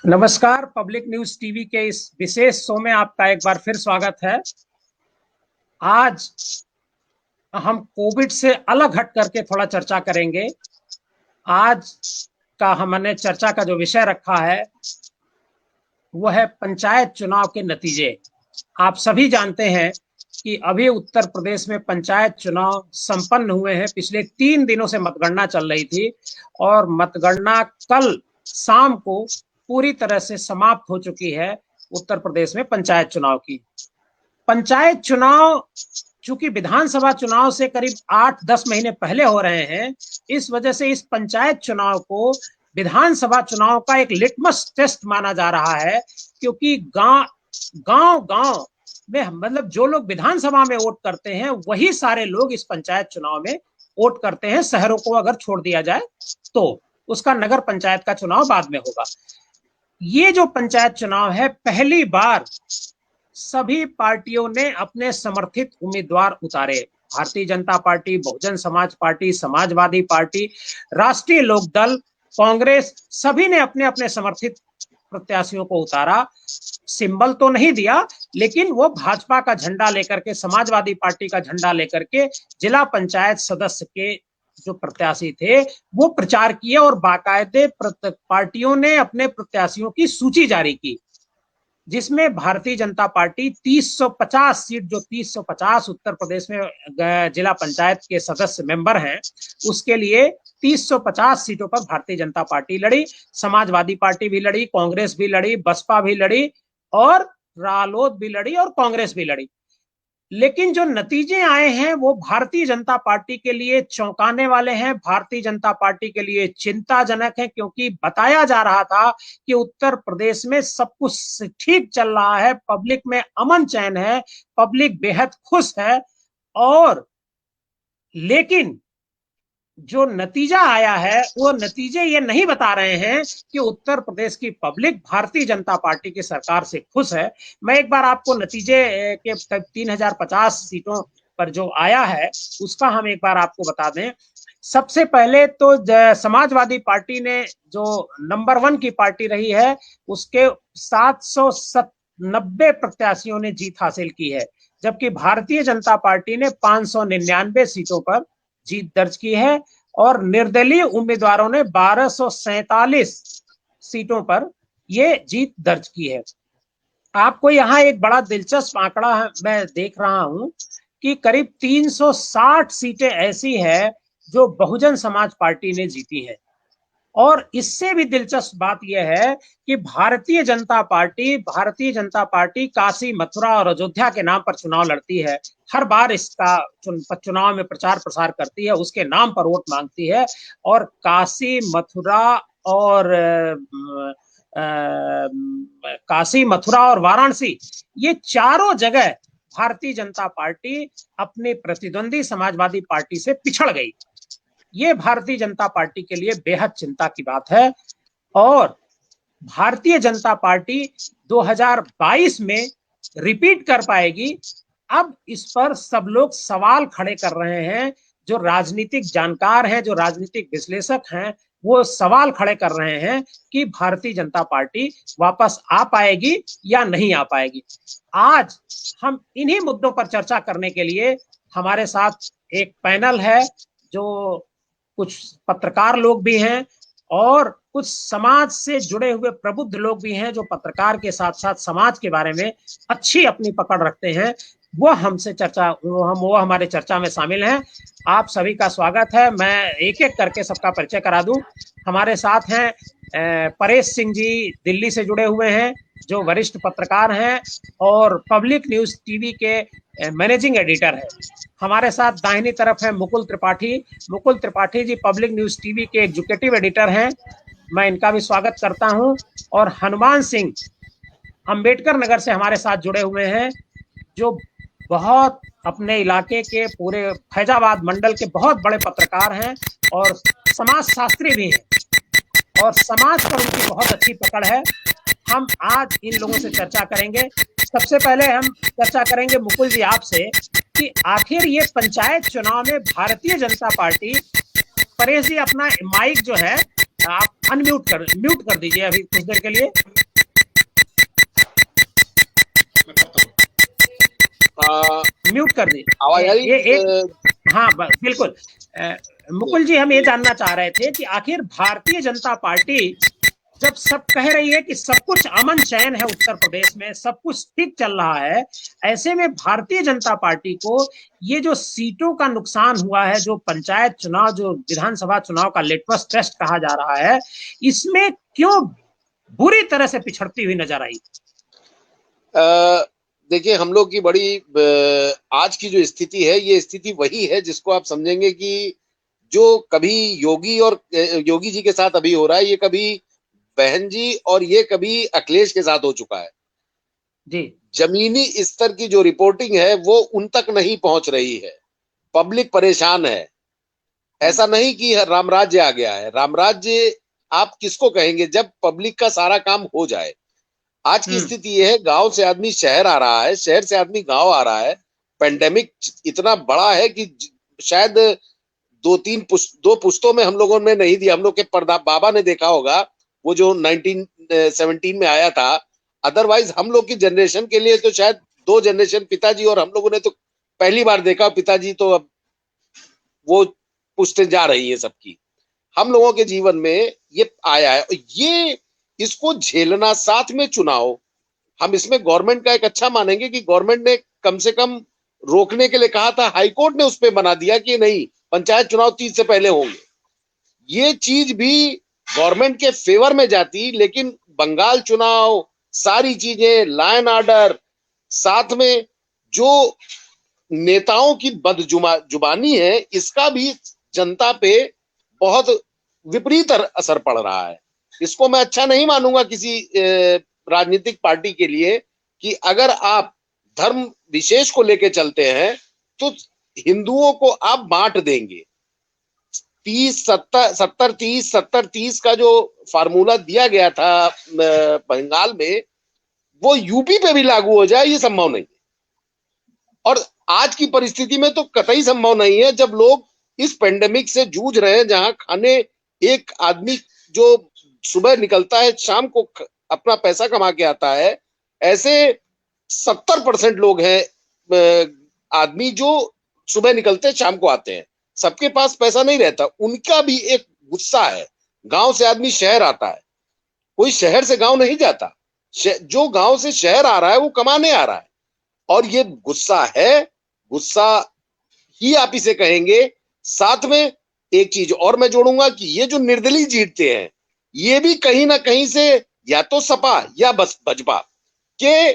नमस्कार। Public news TV के इस विशेष शो में आपका एक बार फिर स्वागत है। आज हम कोविड से अलग हट करके थोड़ा चर्चा करेंगे। आज का हमने चर्चा का जो विषय रखा है वो है पंचायत चुनाव के नतीजे। आप सभी जानते हैं कि अभी उत्तर प्रदेश में पंचायत चुनाव संपन्न हुए हैं। पिछले 3 दिनों से मतगणना चल रही थी और मतगणना कल शाम को पूरी तरह से समाप्त हो चुकी है। उत्तर प्रदेश में पंचायत चुनाव की पंचायत चुनाव चूंकि विधानसभा चुनाव से करीब 8-10 महीने पहले हो रहे हैं, इस वजह से इस पंचायत चुनाव को विधानसभा चुनाव का एक लिटमस टेस्ट माना जा रहा है। क्योंकि गांव गांव गांव में मतलब जो लोग विधानसभा में वोट करते हैं वही सारे लोग इस पंचायत चुनाव में वोट करते हैं। शहरों को अगर छोड़ दिया जाए तो उसका नगर पंचायत का चुनाव बाद में होगा। ये जो पंचायत चुनाव है, पहली बार सभी पार्टियों ने अपने समर्थित उम्मीदवार उतारे। Bharatiya Janata party, Bahujan Samaj party, Samajwadi party, राष्ट्रीय लोकदल, कांग्रेस, सभी ने अपने अपने समर्थित प्रत्याशियों को उतारा। सिंबल तो नहीं दिया, लेकिन वो भाजपा का झंडा लेकर के, समाजवादी पार्टी का झंडा लेकर के जिला पंचायत सदस्य के जो प्रत्याशी थे वो प्रचार किए और बाकायदे पार्टियों ने अपने प्रत्याशियों की सूची जारी की, जिसमें भारतीय जनता पार्टी 350 सीट, जो 350 उत्तर प्रदेश में जिला पंचायत के सदस्य मेंबर हैं, उसके लिए 350 सीटों पर भारतीय जनता पार्टी लड़ी। समाजवादी पार्टी भी लड़ी, कांग्रेस भी लड़ी, बसपा भी लड़ी और रालोद भी लड़ी और कांग्रेस भी लड़ी। लेकिन जो नतीजे आए हैं वो भारतीय जनता पार्टी के लिए चौंकाने वाले हैं, भारतीय जनता पार्टी के लिए चिंताजनक है। क्योंकि बताया जा रहा था कि उत्तर प्रदेश में सब कुछ ठीक चल रहा है, पब्लिक में अमन चैन है, पब्लिक बेहद खुश है। और लेकिन जो नतीजा आया है वो नतीजे ये नहीं बता रहे हैं कि उत्तर प्रदेश की पब्लिक भारतीय जनता पार्टी की सरकार से खुश है। मैं एक बार आपको नतीजे के 3050 सीटों पर जो आया है उसका हम एक बार आपको बता दें। सबसे पहले तो समाजवादी पार्टी ने, जो नंबर 1 की पार्टी रही है, उसके 790 प्रत्याशियों ने जीत हासिल की है, जबकि भारतीय जनता पार्टी ने 599 सीटों पर जीत दर्ज की है और निर्दलीय उम्मीदवारों ने 1247 सीटों पर ये जीत दर्ज की है। आपको यहाँ एक बड़ा दिलचस्प आंकड़ा मैं देख रहा हूं कि करीब 360 सीटें ऐसी है जो बहुजन समाज पार्टी ने जीती है। और इससे भी दिलचस्प बात यह है कि भारतीय जनता पार्टी काशी, मथुरा और अयोध्या के नाम पर चुनाव लड़ती है। हर बार इसका चुनाव में प्रचार प्रसार करती है, उसके नाम पर वोट मांगती है। और काशी, मथुरा और वाराणसी, ये चारों जगह भारतीय जनता पार्टी अपने प्रतिद्वंदी समाजवादी पार्टी से पिछड़ गई। ये भारतीय जनता पार्टी के लिए बेहद चिंता की बात है। और भारतीय जनता पार्टी 2022 में रिपीट कर पाएगी, अब इस पर सब लोग सवाल खड़े कर रहे हैं। जो राजनीतिक जानकार हैं, जो राजनीतिक विश्लेषक हैं, वो सवाल खड़े कर रहे हैं कि भारतीय जनता पार्टी वापस आ पाएगी या नहीं आ पाएगी। आज हम इन्हीं मुद्दों पर चर्चा करने के लिए हमारे साथ एक पैनल है, जो कुछ पत्रकार लोग भी हैं और कुछ समाज से जुड़े हुए प्रबुद्ध लोग भी हैं, जो पत्रकार के साथ साथ समाज के बारे में अच्छी अपनी पकड़ रखते हैं। वो हमारे चर्चा में शामिल हैं। आप सभी का स्वागत है। मैं एक एक करके सबका परिचय करा दूं। हमारे साथ हैं परेश सिंह जी, दिल्ली से जुड़े हुए हैं, जो वरिष्ठ पत्रकार हैं और पब्लिक न्यूज टीवी के मैनेजिंग एडिटर हैं। हमारे साथ दाहिनी तरफ है Mukul Tripathi ji, public news TV के एग्जीक्यूटिव एडिटर हैं। मैं इनका भी स्वागत करता हूं। और हनुमान सिंह अंबेडकर नगर से हमारे साथ जुड़े हुए हैं, जो बहुत अपने इलाके के, पूरे फैजाबाद मंडल के बहुत बड़े पत्रकार हैं और समाज शास्त्री भी हैं और समाज पर उनकी बहुत अच्छी पकड़ है। हम आज इन लोगों से चर्चा करेंगे। सबसे पहले हम चर्चा करेंगे मुकुल जी आपसे कि आखिर ये पंचायत चुनाव में भारतीय जनता पार्टी, परेश जी अपना माइक जो है आप म्यूट कर दीजिए अभी कुछ देर के लिए। म्यूट कर दी। आवाज आ रही? ये एक हाँ बिल्कुल। मुकुल जी, हम ये जानना चाह रहे थे कि आखिर भारतीय जनता पार्टी जब सब कह रही है कि सब कुछ अमन चैन है उत्तर प्रदेश में, सब कुछ ठीक चल रहा है, ऐसे में भारतीय जनता पार्टी को ये जो सीटों का नुकसान हुआ है, जो पंचायत चुनाव, जो विधानसभा चुनाव का लिटमस टेस्ट कहा जा रहा है, इसमें क्यों बुरी तरह से पिछड़ती हुई नजर आई? देखिए, हम लोग की बड़ी आज की जो स्थिति है, ये स्थिति वही है जिसको आप समझेंगे कि जो कभी योगी और योगी जी के साथ अभी हो रहा है, ये कभी बहन जी और ये कभी अखिलेश के साथ हो चुका है जी। जमीनी स्तर की जो रिपोर्टिंग है वो उन तक नहीं पहुंच रही है, पब्लिक परेशान है। ऐसा नहीं कि रामराज्य आ गया है, रामराज्य आप किसको कहेंगे जब पब्लिक का सारा काम हो जाए। आज की स्थिति यह है, गांव से आदमी शहर आ रहा है, शहर से आदमी गांव आ रहा है। पेंडेमिक इतना बड़ा है कि शायद दो पुश्तों में हम लोगों ने नहीं दिया। हम लोग के बाबा ने देखा होगा वो जो 1917 में आया था। अदरवाइज हम लोग की जनरेशन के लिए तो शायद 2 जनरेशन, पिताजी और हम लोगों ने तो पहली बार देखा। पिताजी तो अब वो पुश्तें जा रही है सबकी। हम लोगों के जीवन में ये आया है, ये इसको झेलना, साथ में चुनाव। हम इसमें गवर्नमेंट का एक अच्छा मानेंगे कि गवर्नमेंट ने कम से कम रोकने के लिए कहा था, हाईकोर्ट ने उस पर बना दिया कि नहीं, पंचायत चुनाव 30 से पहले होंगे। ये चीज भी गवर्नमेंट के फेवर में जाती, लेकिन बंगाल चुनाव, सारी चीजें, लॉ एंड ऑर्डर, साथ में जो नेताओं की बदजुबानी है, इसका भी जनता पे बहुत विपरीत असर पड़ रहा है। इसको मैं अच्छा नहीं मानूंगा किसी राजनीतिक पार्टी के लिए कि अगर आप धर्म विशेष को लेके चलते हैं तो हिंदुओं को आप बांट देंगे। 70-30 का जो फार्मूला दिया गया था बंगाल में, वो यूपी पे भी लागू हो जाए, ये संभव नहीं है। और आज की परिस्थिति में तो कतई संभव नहीं है, जब लोग इस पेंडेमिक से जूझ रहे हैं, जहां खाने एक आदमी जो सुबह निकलता है शाम को अपना पैसा कमा के आता है, ऐसे 70% लोग हैं आदमी जो सुबह निकलते हैं शाम को आते हैं, सबके पास पैसा नहीं रहता। उनका भी एक गुस्सा है। गांव से आदमी शहर आता है, कोई शहर से गांव नहीं जाता। जो गांव से शहर आ रहा है वो कमाने आ रहा है, और ये गुस्सा है, गुस्सा ही आप इसे कहेंगे। साथ में एक चीज और मैं जोड़ूंगा कि ये जो निर्दलीय जीतते हैं, ये भी कहीं ना कहीं से या तो सपा या बस भाजपा के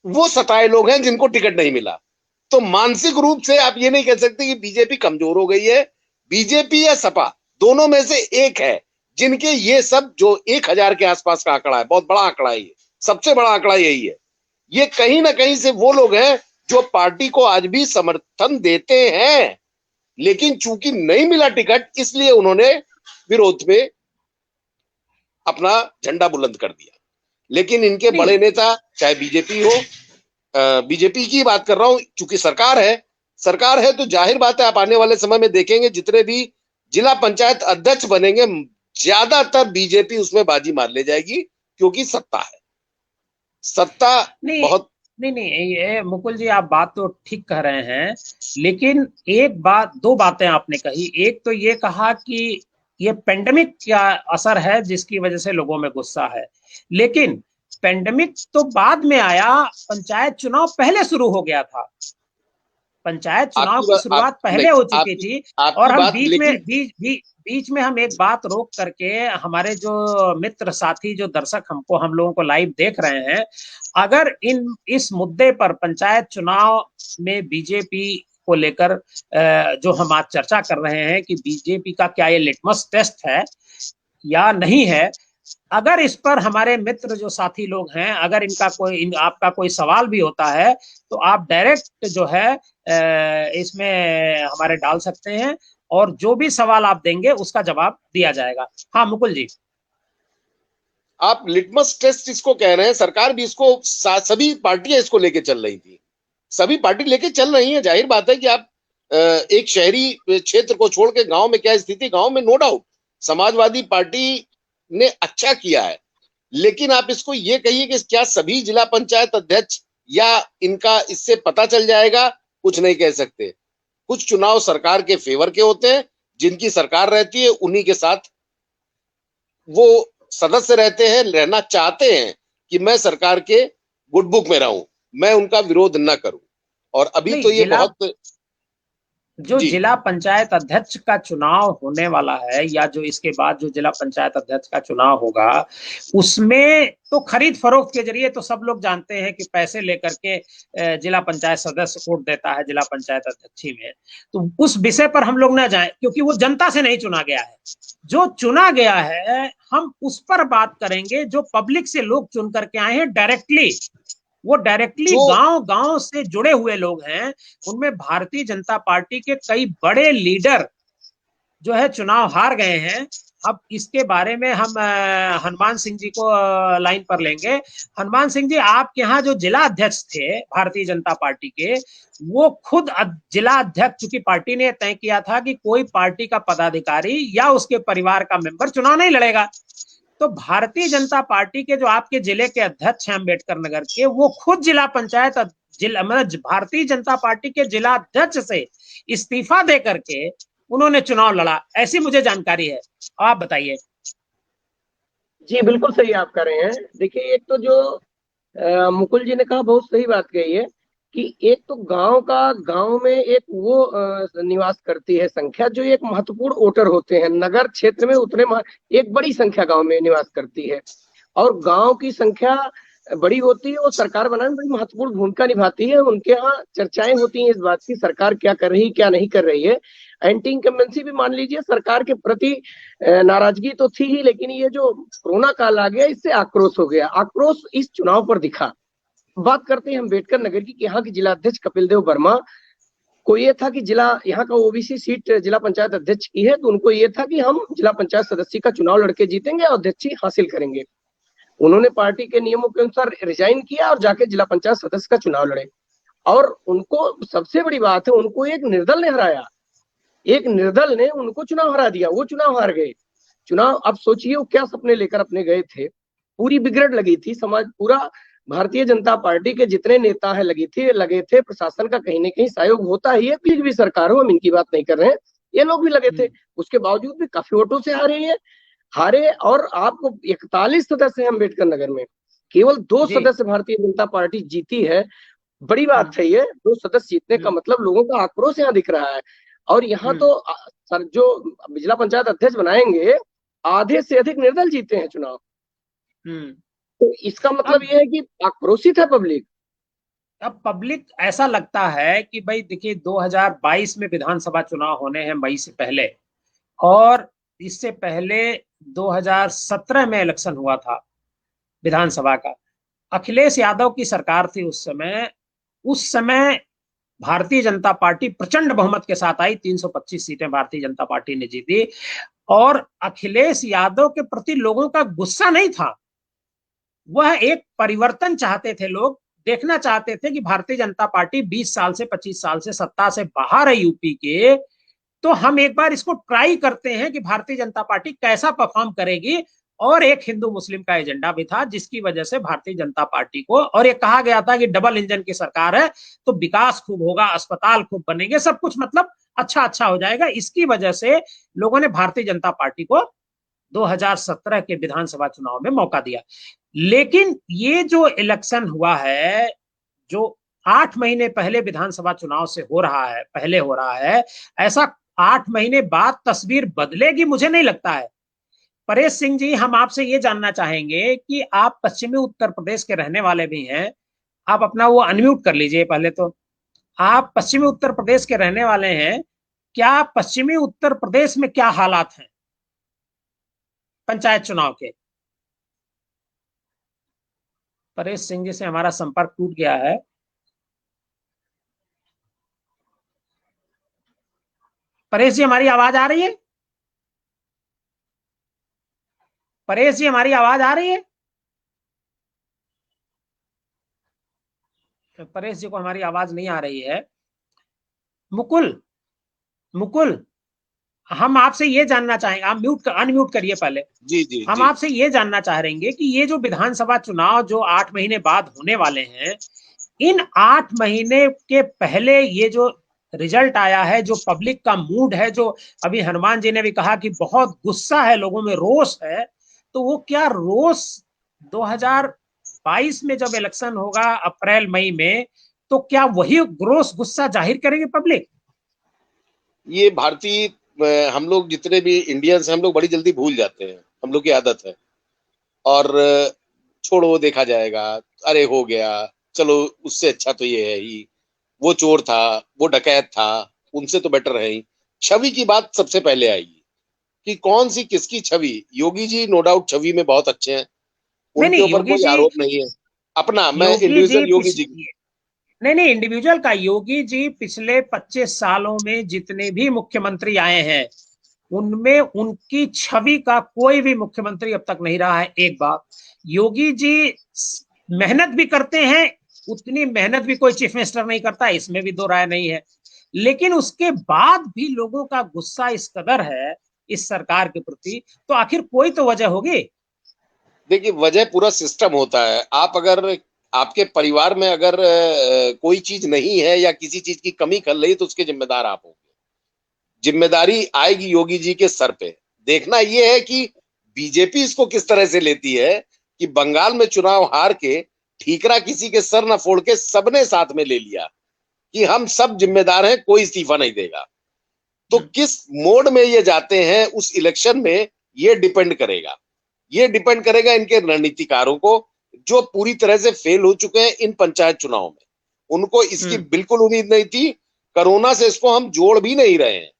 वो सताए लोग हैं जिनको टिकट नहीं मिला। तो मानसिक रूप से आप ये नहीं कह सकते कि बीजेपी कमजोर हो गई है। बीजेपी या सपा दोनों में से एक है जिनके ये सब, जो 1000 के आसपास का आंकड़ा है, बहुत बड़ा आंकड़ा है, ये सबसे बड़ा आंकड़ा यही है। ये कहीं ना कहीं से वो लोग हैं जो पार्टी को आज भी समर्थन देते हैं, लेकिन चूंकि नहीं मिला टिकट, इसलिए उन्होंने विरोध में अपना झंडा बुलंद कर दिया। लेकिन इनके बड़े नेता, चाहे बीजेपी हो, बीजेपी की बात कर रहा हूं, चूंकि सरकार है तो जाहिर बात है आप आने वाले समय में देखेंगे जितने भी जिला पंचायत अध्यक्ष बनेंगे, ज्यादातर बीजेपी उसमें बाजी मार ले जाएगी, क्योंकि सत्ता है, सत्ता बहुत। नहीं, ये मुकुल जी, आप बात तो ठीक कह रहे हैं, लेकिन एक बात, 2 बातें आपने कही। एक तो ये कहा कि ये पेंडेमिक का असर है जिसकी वजह से लोगों में गुस्सा है, लेकिन पेंडेमिक तो बाद में आया, पंचायत चुनाव पहले शुरू हो गया था। पंचायत चुनाव की शुरुआत पहले हो चुकी थी, और हम बीच में हम एक बात रोक करके, हमारे जो मित्र साथी, जो दर्शक हम लोगों को लाइव देख रहे हैं, अगर इस मुद्दे पर पंचायत चुनाव में बीजेपी को लेकर जो हम आज चर्चा कर रहे हैं कि बीजेपी का क्या ये लिटमस टेस्ट है या नहीं है, अगर इस पर हमारे मित्र जो साथी लोग हैं, अगर आपका कोई सवाल भी होता है तो आप डायरेक्ट जो है इसमें हमारे डाल सकते हैं, और जो भी सवाल आप देंगे उसका जवाब दिया जाएगा। हाँ मुकुल जी। आप लिटमस टेस्ट इसको कह रहे हैं, सरकार भी इसको, सभी पार्टियां इसको लेके चल रही थी, सभी पार्टी लेके चल रही हैं। जाहिर बात है कि आप एक शहरी क्षेत्र को छोड़ के गांव में क्या स्थिति, गांव में नो डाउट समाजवादी पार्टी ने अच्छा किया है, लेकिन आप इसको ये कहिए कि क्या सभी जिला पंचायत अध्यक्ष या इनका इससे पता चल जाएगा, कुछ नहीं कह सकते। कुछ चुनाव सरकार के फेवर के होते हैं, जिनकी सरकार रहती है उन्हीं के साथ वो सदस्य रहते हैं, रहना चाहते हैं कि मैं सरकार के गुड बुक में रहूं, मैं उनका विरोध न करूं। और अभी नहीं, तो ये बहुत जो जी जिला पंचायत अध्यक्ष का चुनाव होने वाला है, या जो इसके बाद जो जिला पंचायत अध्यक्ष का चुनाव होगा, उसमें तो खरीद फरोख्त के जरिए तो सब लोग जानते हैं कि पैसे लेकर के जिला पंचायत सदस्य वोट देता है जिला पंचायत अध्यक्ष में। तो उस विषय पर हम लोग ना जाएं, क्योंकि वो जनता से नहीं चुना गया है। जो चुना गया है हम उस पर बात करेंगे, जो पब्लिक से लोग चुन करके आए हैं डायरेक्टली। वो डायरेक्टली जो गांव गांव से जुड़े हुए लोग हैं। उनमें भारतीय जनता पार्टी के कई बड़े लीडर जो है चुनाव हार गए हैं। अब इसके बारे में हम हनुमान सिंह जी को लाइन पर लेंगे। हनुमान सिंह जी, आपके यहाँ जो जिला अध्यक्ष थे भारतीय जनता पार्टी के, वो खुद जिला अध्यक्ष, चूंकि पार्टी ने तय किया था कि कोई पार्टी का पदाधिकारी या उसके परिवार का मेंबर चुनाव नहीं लड़ेगा, तो भारतीय जनता पार्टी के जो आपके जिले के अध्यक्ष हैं अम्बेडकर नगर के, वो खुद जिला पंचायत जिला मतलब भारतीय जनता पार्टी के जिला अध्यक्ष से इस्तीफा दे करके उन्होंने चुनाव लड़ा, ऐसी मुझे जानकारी है। आप बताइए। जी बिल्कुल सही आप कर रहे हैं। देखिए, एक तो जो मुकुल जी ने कहा बहुत सही बात कही है कि एक तो गांव में एक वो निवास करती है संख्या जो एक महत्वपूर्ण वोटर होते हैं। नगर क्षेत्र में उतने एक बड़ी संख्या गांव में निवास करती है, और गांव की संख्या बड़ी होती है और सरकार बनाने में बड़ी महत्वपूर्ण भूमिका निभाती है। उनके यहाँ चर्चाएं होती हैं इस बात की सरकार क्या कर रही क्या नहीं कर रही है। एंटी इनकम्बेंसी भी मान लीजिए सरकार के प्रति नाराजगी तो थी ही, लेकिन ये जो कोरोना काल आ गया इससे आक्रोश हो गया। आक्रोश इस चुनाव पर दिखा। बात करते हैं अम्बेडकर नगर की, यहाँ की जिला अध्यक्ष कपिल देव वर्मा को ये था कि यहाँ का ओबीसी सीट जिला पंचायत अध्यक्ष की है, तो उनको ये था कि हम जिला पंचायत सदस्य का चुनाव लड़के जीतेंगे और अध्यक्षी हासिल करेंगे। उन्होंने पार्टी के नियमों के अनुसार रिजाइन किया और जाके जिला पंचायत सदस्य का चुनाव लड़े। और उनको सबसे बड़ी बात है, उनको एक निर्दल ने हराया। एक निर्दल ने उनको चुनाव हरा दिया, वो चुनाव हार गए। चुनाव, अब सोचिए वो क्या सपने लेकर अपने गए थे। पूरी बिगड़ लगी थी समाज, पूरा भारतीय जनता पार्टी के जितने नेता है लगे थे। प्रशासन का कहीं ना कहीं सहयोग होता ही है, कोई भी सरकार हो, हम इनकी बात नहीं कर रहे हैं, ये लोग भी लगे थे। उसके बावजूद भी काफी वोटों से हारे। और आपको 41 सदस्य है अम्बेडकर नगर में, केवल 2 सदस्य भारतीय जनता पार्टी जीती है। बड़ी बात है ये, 2 सदस्य जीतने का मतलब लोगों का आक्रोश यहाँ दिख रहा है। और यहाँ तो सर जो जिला पंचायत अध्यक्ष बनाएंगे, आधे से अधिक निर्दल जीते हैं चुनाव। तो इसका मतलब ये है कि आक्रोशित है पब्लिक। अब पब्लिक, ऐसा लगता है कि भाई देखिए 2022 में विधानसभा चुनाव होने हैं मई से पहले, और इससे पहले 2017 में इलेक्शन हुआ था विधानसभा का। अखिलेश यादव की सरकार थी उस समय भारतीय जनता पार्टी प्रचंड बहुमत के साथ आई, 325 सीटें भारतीय जनता पार्टी ने जीती। और अखिलेश यादव के प्रति लोगों का गुस्सा नहीं था, वह एक परिवर्तन चाहते थे। लोग देखना चाहते थे कि भारतीय जनता पार्टी 20 साल से 25 साल से सत्ता से बाहर है यूपी के, तो हम एक बार इसको ट्राई करते हैं कि भारतीय जनता पार्टी कैसा परफॉर्म करेगी। और एक हिंदू मुस्लिम का एजेंडा भी था, जिसकी वजह से भारतीय जनता पार्टी को, और ये कहा गया था कि डबल इंजन की सरकार है तो विकास खूब होगा, अस्पताल खूब बनेंगे, सब कुछ मतलब अच्छा हो जाएगा। इसकी वजह से लोगों ने भारतीय जनता पार्टी को 2017 के विधानसभा चुनाव में मौका दिया। लेकिन ये जो इलेक्शन हुआ है, जो 8 महीने पहले विधानसभा चुनाव से पहले हो रहा है, ऐसा 8 महीने बाद तस्वीर बदलेगी मुझे नहीं लगता है। परेश सिंह जी, हम आपसे ये जानना चाहेंगे कि आप पश्चिमी उत्तर प्रदेश के रहने वाले भी हैं। आप अपना वो अनम्यूट कर लीजिए पहले तो। आप पश्चिमी उत्तर प्रदेश के रहने वाले हैं, क्या पश्चिमी उत्तर प्रदेश में क्या हालात हैं पंचायत चुनाव के? परेश सिंह जी से हमारा संपर्क टूट गया है। परेश जी, हमारी आवाज आ रही है? परेश जी, हमारी आवाज आ रही है? परेश जी को हमारी आवाज नहीं आ रही है। मुकुल, हम आपसे ये जानना चाहेंगे, आप अनम्यूट करिए पहले। जी हम आपसे ये जानना चाह रहे हैं कि ये जो विधानसभा चुनाव जो 8 महीने बाद होने वाले हैं, इन 8 महीने के पहले ये जो रिजल्ट आया है, जो पब्लिक का मूड है, जो अभी हनुमान जी ने भी कहा कि बहुत गुस्सा है, लोगों में रोष है, तो वो क्या रोष 2022 में जब इलेक्शन होगा अप्रैल मई में, तो क्या वही रोष गुस्सा जाहिर करेंगे पब्लिक? ये भारतीय हम लोग जितने भी इंडियंस हैं, हम लोग बड़ी जल्दी भूल जाते हैं, हम लोग की आदत है। और छोड़ो देखा जाएगा, अरे हो गया, चलो उससे अच्छा तो ये है ही, वो चोर था, वो डकैत था, उनसे तो बेटर है ही। छवि की बात सबसे पहले आएगी कि कौन सी किसकी छवि। योगी जी नो डाउट छवि में बहुत अच्छे हैं, नहीं उनके नहीं, ऊपर कोई आरोप नहीं है। अपना मैं योगी जी इंडिविजुअल योगी जी नहीं नहीं, इंडिविजुअल का, योगी जी पिछले 25 सालों में जितने भी मुख्यमंत्री आए हैं उनमें उनकी छवि का कोई भी मुख्यमंत्री अब तक नहीं रहा है। एक बात, योगी जी मेहनत भी करते हैं, उतनी मेहनत भी कोई चीफ मिनिस्टर नहीं करता, इसमें भी दो राय नहीं है। लेकिन उसके बाद भी लोगों का गुस्सा इस कदर है इस सरकार के प्रति, तो आखिर कोई तो वजह होगी। देखिए, वजह पूरा सिस्टम होता है। आप अगर आपके परिवार में अगर कोई चीज नहीं है या किसी चीज की कमी कर रही तो उसके जिम्मेदार आप होंगे। जिम्मेदारी आएगी योगी जी के सर पे। देखना यह है कि बीजेपी इसको किस तरह से लेती है कि बंगाल में चुनाव हार के ठीकरा किसी के सर न फोड़ के सबने साथ में ले लिया कि हम सब जिम्मेदार हैं, कोई इस्तीफा नहीं देगा। तो किस मोड में ये जाते हैं उस इलेक्शन में, ये डिपेंड करेगा। ये डिपेंड करेगा इनके रणनीतिकारों को, जो पूरी तरह से फेल हो चुके हैं इन पंचायत चुनाव में। उनको इसकी बिल्कुल उम्मीद नहीं थी। कोरोना से इसको हम जोड़ भी नहीं रहे हैं।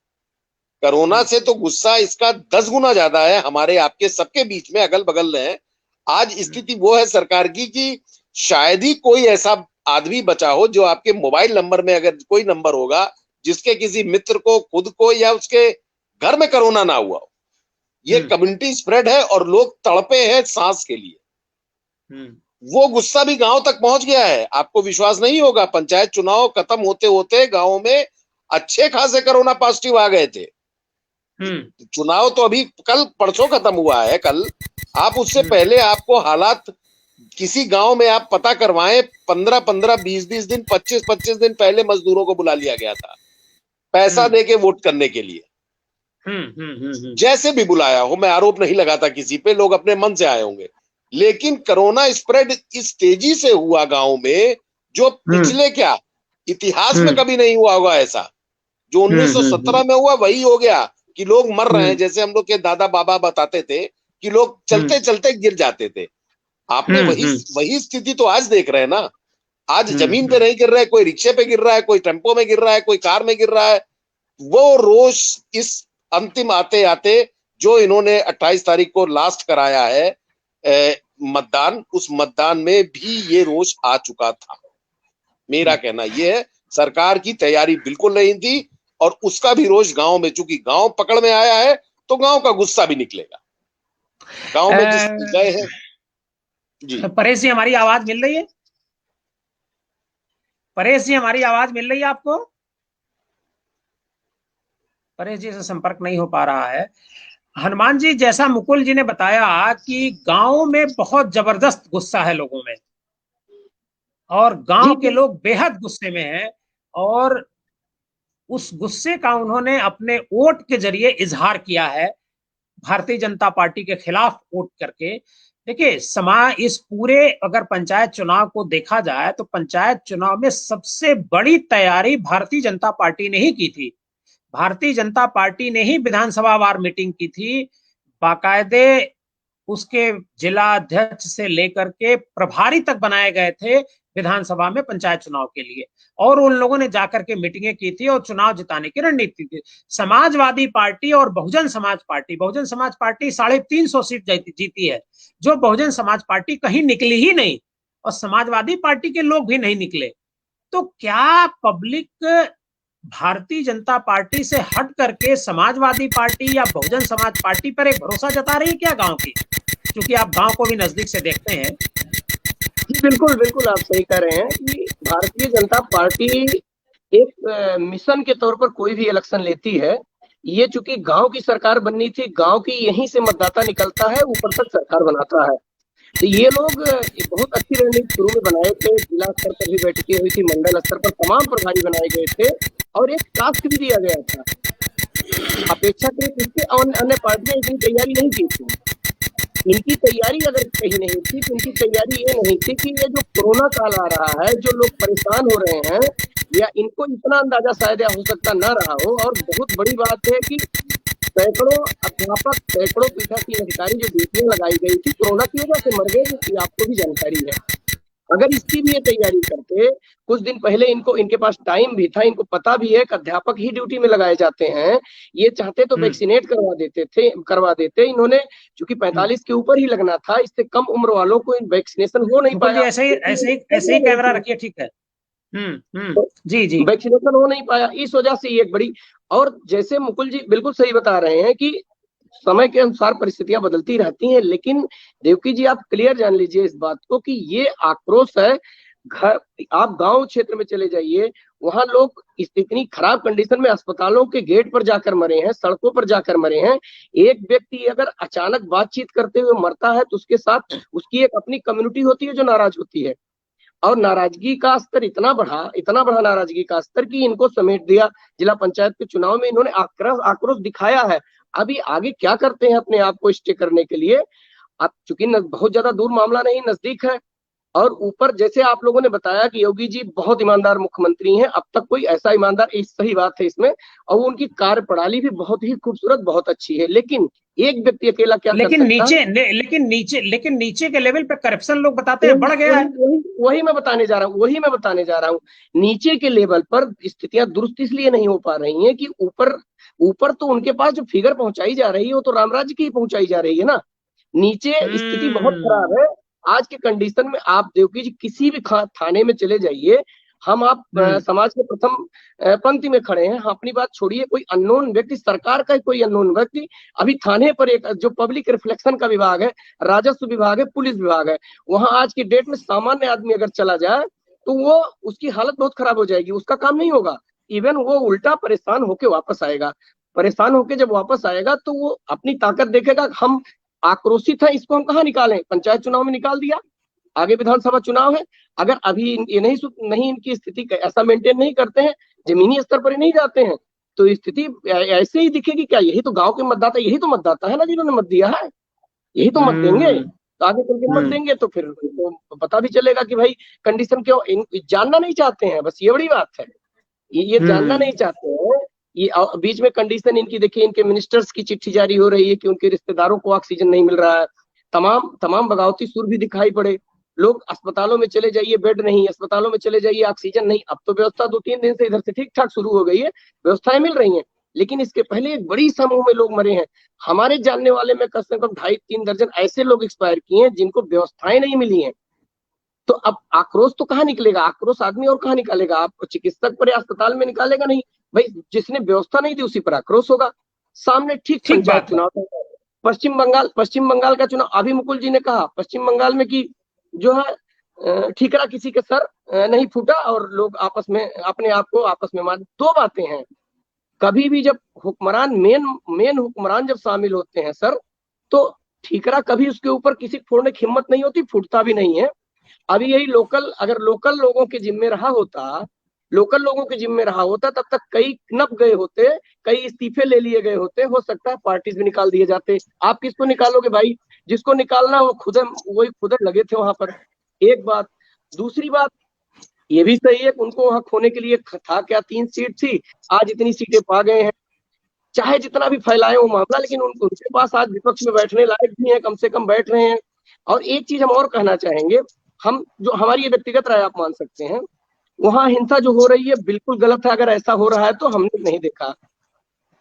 कोरोना से तो गुस्सा इसका 10 गुना ज्यादा है हमारे आपके सबके बीच में, अगल बगल है। आज स्थिति वो है सरकार की कि शायद ही कोई ऐसा आदमी बचा हो जो आपके मोबाइल नंबर में अगर कोई नंबर होगा जिसके किसी मित्र को, खुद को या उसके घर में कोरोना ना हुआ हो। ये कम्युनिटी स्प्रेड है और लोग तड़पे हैं सांस के लिए। वो गुस्सा भी गांव तक पहुंच गया है। आपको विश्वास नहीं होगा, पंचायत चुनाव खत्म होते होते गांव में अच्छे खासे कोरोना पॉजिटिव आ गए थे। चुनाव तो अभी कल परसों खत्म हुआ है, कल। आप उससे पहले आपको हालात किसी गांव में आप पता करवाएं, 15-15, 20-20 दिन, 25-25 दिन पहले मजदूरों को बुला लिया गया था पैसा देके वोट करने के लिए। जैसे भी बुलाया हो, मैं आरोप नहीं लगाता किसी पे, लोग अपने मन से आए होंगे। लेकिन कोरोना स्प्रेड इस तेजी से हुआ गांव में, जो पिछले क्या इतिहास में कभी नहीं हुआ होगा ऐसा। जो 1917 में हुआ वही हो गया कि लोग मर रहे हैं। जैसे हम लोग के दादा बाबा बताते थे कि लोग चलते चलते गिर जाते थे। आपने वही स्थिति तो आज देख रहे हैं ना। आज जमीन पे नहीं गिर रहा है, कोई रिक्शे पे गिर रहा है, कोई टेम्पो में गिर रहा है, कोई कार में गिर रहा है। वो रोष इस अंतिम आते आते जो इन्होंने 28 तारीख को लास्ट कराया है मतदान, उस मतदान में भी ये रोष आ चुका था। मेरा कहना यह है सरकार की तैयारी बिल्कुल नहीं थी और उसका भी रोष गांव में, चूंकि गांव पकड़ में आया है तो गांव का गुस्सा भी निकलेगा। गांव में जिस गए हैं जी। परेश जी, हमारी आवाज मिल रही है? परेश जी, हमारी आवाज मिल रही है आपको? परेश जी से संपर्क नहीं हो पा रहा है। हनुमान जी, जैसा मुकुल जी ने बताया कि गांव में बहुत जबरदस्त गुस्सा है लोगों में और गांव के लोग बेहद गुस्से में हैं, और उस गुस्से का उन्होंने अपने वोट के जरिए इजहार किया है भारतीय जनता पार्टी के खिलाफ वोट करके। देखिए, समाज इस पूरे अगर पंचायत चुनाव को देखा जाए तो पंचायत चुनाव में सबसे बड़ी तैयारी भारतीय जनता पार्टी ने ही की थी। भारतीय जनता पार्टी ने ही विधानसभा वार मीटिंग की थी, बाकायदे उसके जिला अध्यक्ष से लेकर के प्रभारी तक बनाए गए थे विधानसभा में पंचायत चुनाव के लिए, और उन लोगों ने जाकर के मीटिंगें की थी और चुनाव जिताने की रणनीति थी। समाजवादी पार्टी और Bahujan Samaj party, Bahujan Samaj party 350 seat जीती है, जो बहुजन समाज पार्टी कहीं निकली ही नहीं और समाजवादी पार्टी के लोग भी नहीं निकले। तो क्या पब्लिक भारतीय जनता पार्टी से हट करके समाजवादी पार्टी या बहुजन समाज पार्टी पर एक भरोसा जता रही है क्या गांव की? क्योंकि आप गांव को भी नजदीक से देखते हैं। जी बिल्कुल बिल्कुल, आप सही कह रहे हैं कि भारतीय जनता पार्टी एक मिशन के तौर पर कोई भी इलेक्शन लेती है। ये चूंकि गांव की सरकार बननी थी, गांव की यहीं से मतदाता निकलता है, ऊपर तक सरकार बनाता है। तो ये लोग बहुत अच्छी रणनीति शुरू में बनाए थे, जिला स्तर पर भी बैठकें हुई थी, मंडल स्तर पर तमाम प्रभारी बनाए गए थे और एक टास्क भी दिया गया था। अपेक्षाकृत इसके अन्य पार्टियां इतनी तैयारी नहीं की थी। इनकी तैयारी अगर कहीं नहीं थी तो इनकी तैयारी ये नहीं थी कि ये जो कोरोना काल आ रहा है, जो लोग परेशान हो रहे हैं, या इनको इतना अंदाजा शायद हो सकता ना रहा हो। और बहुत बड़ी बात है कि सैकड़ों अध्यापक, सैकड़ों पीठासीन अधिकारी जो ड्यूटियां लगाई गई थी कोरोना की वजह से मर गए, जिसकी आपको भी जानकारी है। अगर इसकी भी ये तैयारी करते, कुछ दिन पहले इनके पास टाइम भी था, इनको पता भी है कि अध्यापक ही ड्यूटी में लगाए जाते हैं, ये चाहते तो वैक्सीनेट करवा देते। इन्होंने चूंकि 45 के ऊपर ही लगना था, इससे कम उम्र वालों को वैक्सीनेशन हो नहीं पाया। ऐसे ही कैमरा रखिए, ठीक है। जी जी, वैक्सीनेशन हो नहीं पाया, इस वजह से ये एक बड़ी। और जैसे मुकुल जी बिल्कुल सही बता रहे हैं कि समय के अनुसार परिस्थितियां बदलती रहती हैं, लेकिन देवकी जी आप क्लियर जान लीजिए इस बात को कि ये आक्रोश है। आप गांव क्षेत्र में चले जाइए, वहां लोग इतनी खराब कंडीशन में अस्पतालों के गेट पर जाकर मरे हैं, सड़कों पर जाकर मरे हैं। एक व्यक्ति अगर अचानक बातचीत करते हुए मरता है तो उसके साथ उसकी एक अपनी कम्युनिटी होती है जो नाराज होती है, और नाराजगी का स्तर इतना बढ़ा नाराजगी का स्तर कि इनको समेट दिया। जिला पंचायत के चुनाव में इन्होंने आक्रोश दिखाया है। अभी आगे क्या करते हैं अपने आप को स्टे करने के लिए, अब चूंकि बहुत ज्यादा दूर मामला नहीं, नजदीक है। और ऊपर जैसे आप लोगों ने बताया कि योगी जी बहुत ईमानदार मुख्यमंत्री हैं, अब तक कोई ऐसा ईमानदार, सही बात है इसमें, और उनकी कार्यप्रणाली भी बहुत ही खूबसूरत, बहुत अच्छी है। लेकिन एक व्यक्ति अकेला क्या कर सकता है? लेकिन नीचे के लेवल पे करप्शन लोग बताते हैं बढ़ गया है। वही मैं बताने जा रहा हूँ। नीचे के लेवल पर स्थितियां दुरुस्त इसलिए नहीं हो पा रही हैं कि ऊपर तो उनके पास जो फिगर पहुंचाई जा रही है वो तो रामराज्य की पहुंचाई जा रही है ना। नीचे स्थिति बहुत खराब है आज के कंडीशन में। आप देवकी जी किसी भी थाने में चले जाइए, आप समाज के प्रथम पंक्ति में खड़े हैं, अपनी बात छोड़िए, कोई अननोन व्यक्ति, सरकार का कोई अननोन व्यक्ति अभी थाने पर, एक जो पब्लिक रिफ्लेक्शन का विभाग है, राजस्व विभाग है, पुलिस विभाग है, वहां आज की डेट में सामान्य आदमी अगर चला जाए तो वो उसकी हालत बहुत खराब हो जाएगी, उसका काम नहीं होगा। इवन वो उल्टा परेशान होके वापस आएगा। परेशान होके जब वापस आएगा तो वो अपनी ताकत देखेगा। हम आक्रोशित है, इसको हम कहाँ निकालें? पंचायत चुनाव में निकाल दिया, आगे विधानसभा चुनाव है। अगर अभी ये नहीं इनकी स्थिति ऐसा मेंटेन नहीं करते हैं, जमीनी स्तर पर ही नहीं जाते हैं, तो स्थिति ऐसे ही दिखेगी क्या? यही तो गांव के मतदाता, यही तो मतदाता है ना जिन्होंने मत दिया है, यही तो मत देंगे। तो आगे चल के मत देंगे तो फिर तो पता भी चलेगा कि भाई कंडीशन क्यों। जानना नहीं चाहते हैं, बस ये बड़ी बात है, ये जानना नहीं चाहते हैं। ये बीच में कंडीशन इनकी देखिए, इनके मिनिस्टर्स की चिट्ठी जारी हो रही है कि उनके रिश्तेदारों को ऑक्सीजन नहीं मिल रहा है। तमाम बगावती सुर भी दिखाई पड़े। लोग अस्पतालों में चले जाइए, बेड नहीं, अस्पतालों में चले जाइए, ऑक्सीजन नहीं। अब तो व्यवस्था 2-3 दिन से इधर से ठीक ठाक शुरू हो गई है, व्यवस्थाएं मिल रही हैं, लेकिन इसके पहले एक बड़ी समूह में लोग मरे हैं। हमारे जानने वाले में कम से कम 2.5-3 दर्जन ऐसे लोग एक्सपायर किए हैं जिनको व्यवस्थाएं नहीं मिली हैं। तो अब आक्रोश तो कहाँ निकलेगा? आक्रोश आदमी और कहाँ निकालेगा? आप चिकित्सक पर या अस्पताल में निकालेगा नहीं भाई, जिसने व्यवस्था नहीं दी उसी पर आक्रोश होगा। सामने ठीक पंचायत चुनाव, पश्चिम बंगाल का चुनाव, अभी मुकुल जी ने कहा पश्चिम बंगाल में कि जो है ठीकरा किसी के सर नहीं फूटा और लोग आपस में अपने आप को आपस में मार। दो बातें हैं, कभी भी जब हुक्मरान मेन हुक्मरान जब शामिल होते हैं सर, तो ठीकरा कभी उसके ऊपर किसी फोड़ने की हिम्मत नहीं होती, फूटता भी नहीं है। अभी यही अगर लोकल लोगों के जिम्मे रहा होता तब तक कई नप गए होते, कई इस्तीफे ले लिए गए होते, हो सकता है पार्टीज भी निकाल दिए जाते। आप किसको निकालोगे भाई? जिसको निकालना वो खुद लगे थे वहां पर। एक बात। दूसरी बात ये भी सही है, उनको वहां खोने के लिए था क्या, 3 सीट थी, आज इतनी सीटें पा गए हैं। चाहे जितना भी फैलाए वो मामला, लेकिन उनके पास आज विपक्ष में बैठने लायक भी है, कम से कम बैठ रहे हैं। और एक चीज हम और कहना चाहेंगे, हम जो हमारी ये व्यक्तिगत राय आप मान सकते हैं, वहां हिंसा जो हो रही है बिल्कुल गलत है। अगर ऐसा हो रहा है तो हमने नहीं देखा,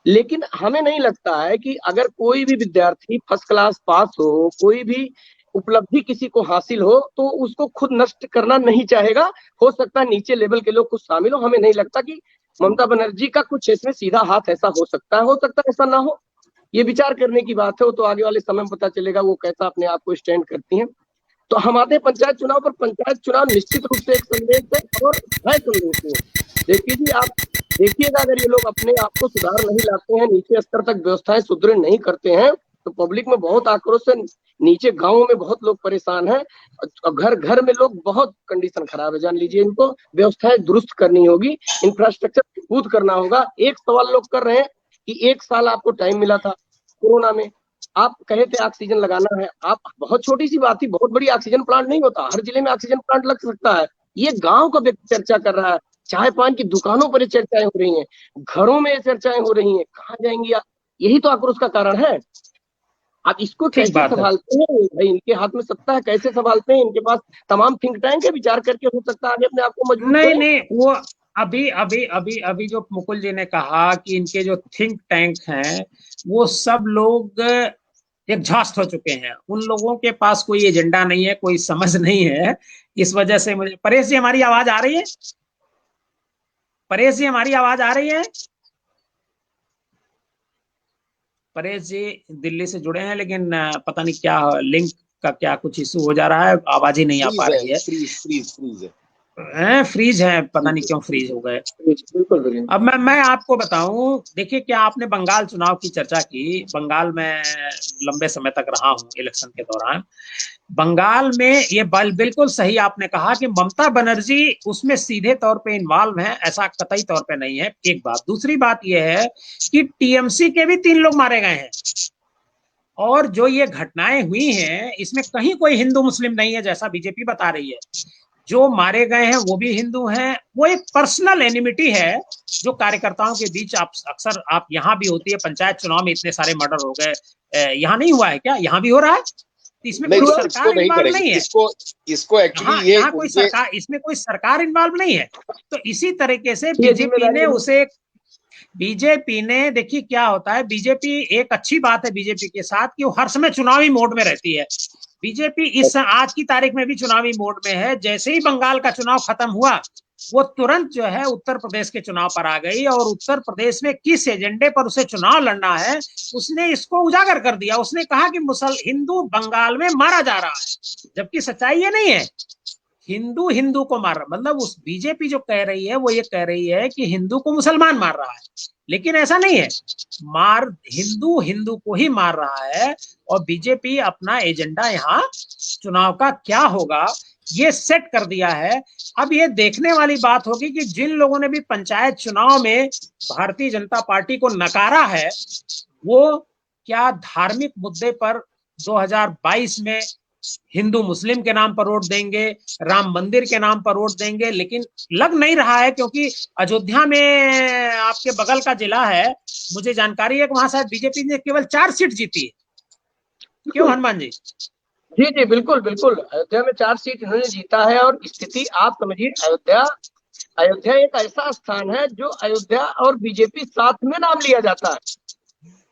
लेकिन हमें नहीं लगता है कि अगर कोई भी विद्यार्थी फर्स्ट क्लास पास हो, कोई भी उपलब्धि किसी को हासिल हो, तो उसको खुद नष्ट करना नहीं चाहेगा। हो सकता है नीचे लेवल के लोग कुछ शामिल हो, हमें नहीं लगता कि ममता बनर्जी का कुछ इसमें सीधा हाथ ऐसा हो सकता है ऐसा ना हो। ये विचार करने की बात है, वो तो आगे वाले समय में पता चलेगा वो कैसा अपने आप को स्टैंड करती हैं। तो हम आते हैं पंचायत चुनाव पर। पंचायत चुनाव निश्चित रूप से एक संदेश है और है संदेश है। देखिए जी, आप देखिएगा, अगर ये लोग अपने आप को सुधार नहीं लाते हैं, नीचे स्तर तक व्यवस्थाएं सुदृढ़ नहीं करते हैं, तो पब्लिक में बहुत आक्रोश है, नीचे गांवों में बहुत लोग परेशान हैं, और घर घर में लोग, बहुत कंडीशन खराब है। जान लीजिए, इनको व्यवस्थाएं दुरुस्त करनी होगी, इंफ्रास्ट्रक्चर मजबूत करना होगा। एक सवाल लोग कर रहे हैं कि 1 साल आपको टाइम मिला था कोरोना में, आप कहे थे ऑक्सीजन लगाना है, आप, बहुत छोटी सी बात थी, बहुत बड़ी ऑक्सीजन प्लांट नहीं होता, हर जिले में ऑक्सीजन प्लांट लग सकता है। ये गांव का व्यक्ति चर्चा कर रहा है, चाय पान की दुकानों पर ये चर्चाएं हो रही हैं, घरों में ये चर्चाएं हो रही हैं, कहाँ जाएंगी आप? यही तो आक्रोश का कारण है। आप इसको ठीक कैसे बात है। संभालते हैं भाई? इनके हाथ में सत्ता है, कैसे संभालते हैं? इनके पास तमाम थिंक टैंक है, विचार करके हो सकता है आगे अपने आप को मजबूत नहीं करें। नहीं, वो अभी अभी अभी अभी जो मुकुल जी ने कहा कि इनके जो थिंक टैंक हैं वो सब लोग एग्जॉस्ट हो चुके हैं, उन लोगों के पास कोई एजेंडा नहीं है, कोई समझ नहीं है। इस वजह से मुझे, परेश जी हमारी आवाज आ रही है? परेश जी हमारी आवाज आ रही है? परेश जी दिल्ली से जुड़े हैं, लेकिन पता नहीं क्या लिंक का क्या कुछ इशू हो जा रहा है, आवाज ही नहीं आ पा फ्रीज है, रही है। फ्रीज है। फ्रीज है, पता नहीं क्यों फ्रीज हो गए। बिल्कुल। अब मैं आपको बताऊं, देखिए, क्या आपने बंगाल चुनाव की चर्चा की, बंगाल में लंबे समय तक रहा हूं इलेक्शन के दौरान। बंगाल में ये बिल्कुल सही आपने कहा कि ममता बनर्जी उसमें सीधे तौर पे इन्वॉल्व है, ऐसा कतई तौर पे नहीं है। एक बात, दूसरी बात यह है कि टीएमसी के भी 3 लोग मारे गए हैं, और जो ये घटनाएं हुई हैं इसमें कहीं कोई हिंदू मुस्लिम नहीं है जैसा बीजेपी बता रही है। जो मारे गए हैं वो भी हिंदू हैं। वो एक पर्सनल एनिमिटी है जो कार्यकर्ताओं के बीच आप अक्सर, आप यहाँ भी होती है, पंचायत चुनाव में इतने सारे मर्डर हो गए, यहाँ नहीं हुआ है क्या? यहाँ भी हो रहा है। इसमें नहीं कोई सर, इसको सरकार नहीं इन्वॉल्व करेंगे, नहीं है, इसको एक्चुअली ये यहाँ कोई उनके सरकार, इसमें कोई सरकार इन्वॉल्व नहीं है। तो इसी तरीके से ये बीजेपी ने उसे, बीजेपी ने, देखिए क्या होता है, बीजेपी, एक अच्छी बात है बीजेपी के साथ कि वो हर समय चुनावी मोड में रहती है। बीजेपी इस आज की तारीख में भी चुनावी मोड में है। जैसे ही बंगाल का चुनाव खत्म हुआ, वो तुरंत जो है उत्तर प्रदेश के चुनाव पर आ गई, और उत्तर प्रदेश में किस एजेंडे पर उसे चुनाव लड़ना है उसने इसको उजागर कर दिया। उसने कहा कि हिंदू बंगाल में मारा जा रहा है, जबकि सच्चाई ये नहीं है। हिंदू हिंदू को मार रहा, मतलब उस बीजेपी जो कह रही है वो ये कह रही है कि हिंदू को मुसलमान मार रहा है, लेकिन ऐसा नहीं है। हिंदू हिंदू को ही मार रहा है। और बीजेपी अपना एजेंडा यहाँ चुनाव का क्या होगा ये सेट कर दिया है। अब ये देखने वाली बात होगी कि जिन लोगों ने भी पंचायत चुनाव में भारतीय जनता पार्टी को नकारा है, वो क्या धार्मिक मुद्दे पर 2022 में हिंदू मुस्लिम के नाम पर वोट देंगे, राम मंदिर के नाम पर वोट देंगे? लेकिन लग नहीं रहा है, क्योंकि अयोध्या में आपके बगल का जिला है, मुझे जानकारी है कि वहां शायद बीजेपी ने केवल 4 सीट जीती है। क्यों हनुमान जी? जी बिल्कुल। अयोध्या में 4 सीट इन्होंने जीता है। और स्थिति आप समझिए, अयोध्या एक ऐसा स्थान है जो अयोध्या और बीजेपी साथ में नाम लिया जाता है।